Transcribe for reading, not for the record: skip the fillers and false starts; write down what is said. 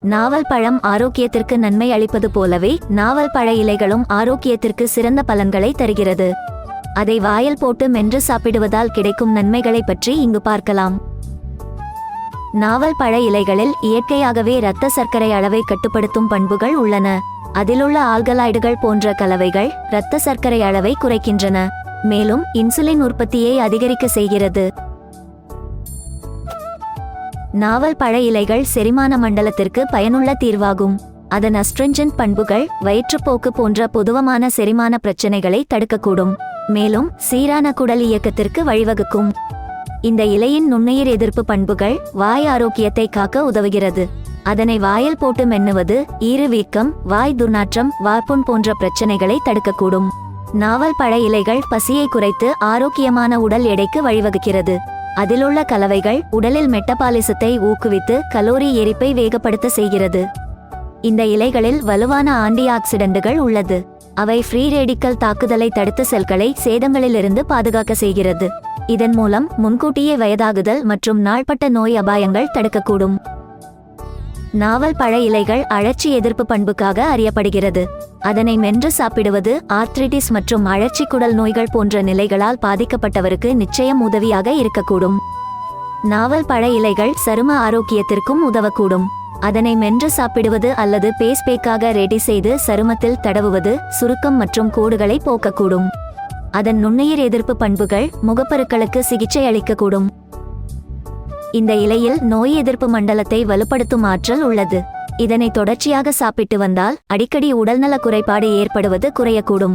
நாவல் பழம் ஆரோக்கியத்திற்கு நன்மை அளிப்பது போலவே நாவல் பழ இலைகளும் ஆரோக்கியத்திற்கு சிறந்த பலன்களை தருகிறது. அதை வாயில் போட்டு மென்று சாப்பிடுவதால் கிடைக்கும் நன்மைகளை பற்றி இங்கு பார்க்கலாம். நாவல் பழ இலைகளில் இயற்கையாகவே இரத்த சர்க்கரை அளவை கட்டுப்படுத்தும் பண்புகள் உள்ளன. அதிலுள்ள ஆல்கலாய்டுகள் போன்ற கலவைகள் இரத்த சர்க்கரை அளவை குறைக்கின்றன, மேலும் இன்சுலின் உற்பத்தியை அதிகரிக்க செய்கிறது. நாவல் பழ இலைகள் செரிமான மண்டலத்திற்கு பயனுள்ள தீர்வாகும். அதன் அஸ்ட்ரிஞ்சன்ட் பண்புகள் வயிற்றுப்போக்கு போன்ற பொதுவான செரிமான பிரச்சனைகளை தடுக்கக்கூடும், மேலும் சீரான குடல் இயக்கத்திற்கு வழிவகுக்கும். இந்த இலையின் நுண்ணுயிர் எதிர்ப்பு பண்புகள் வாய் ஆரோக்கியத்தை காக்க உதவுகிறது. அதனை வாயில் போட்டு மென்னுவது ஈறு வீக்கம், வாய் துர்நாற்றம், வாய்ப்புண் போன்ற பிரச்சனைகளை தடுக்கக்கூடும். நாவல் பழ இலைகள் பசியை குறைத்து ஆரோக்கியமான உடல் எடைக்கு வழிவகுக்கிறது. அதிலுள்ள கலவைகள் உடலில் மெட்டபாலிசத்தை ஊக்குவித்து கலோரி எரிப்பை வேகப்படுத்த செய்கிறது. இந்த இலைகளில் வலுவான ஆன்டி ஆக்சிடென்ட்கள் உள்ளது. அவை ஃப்ரீ ரேடிக்கல் தாக்குதலை தடுத்து செல்களை சேதங்களிலிருந்து பாதுகாக்க செய்கிறது. இதன் மூலம் முன்கூட்டியே வயதாகுதல் மற்றும் நாள்பட்ட நோய் அபாயங்கள் தடுக்கக்கூடும். நாவல் பழ இலைகள் அழற்சி எதிர்ப்பு பண்புக்காக அறியப்படுகிறது. அதனை மென்று சாப்பிடுவது ஆர்த்ரிட்டிஸ் மற்றும் அழற்சி குடல் நோய்கள் போன்ற நிலைகளால் பாதிக்கப்பட்டவருக்கு நிச்சயம் உதவியாக இருக்கக்கூடும். நாவல் பழ இலைகள் சரும ஆரோக்கியத்திற்கும் உதவக்கூடும். அதனை மென்று சாப்பிடுவது அல்லது பேஸ் பேக்காக ரெடி செய்து சருமத்தில் தடவுவது சுருக்கம் மற்றும் கோடுகளை போக்கக்கூடும். அதன் நுண்ணுயிர் எதிர்ப்பு பண்புகள் முகப்பருக்களுக்கு சிகிச்சை அளிக்கக்கூடும். இந்த இலையில் நோய் எதிர்ப்பு மண்டலத்தை வலுப்படுத்தும் ஆற்றல் உள்ளது. இதனை தொடர்ச்சியாக சாப்பிட்டு வந்தால் அடிக்கடி உடல்நல குறைபாடு ஏற்படுவது குறையக்கூடும்.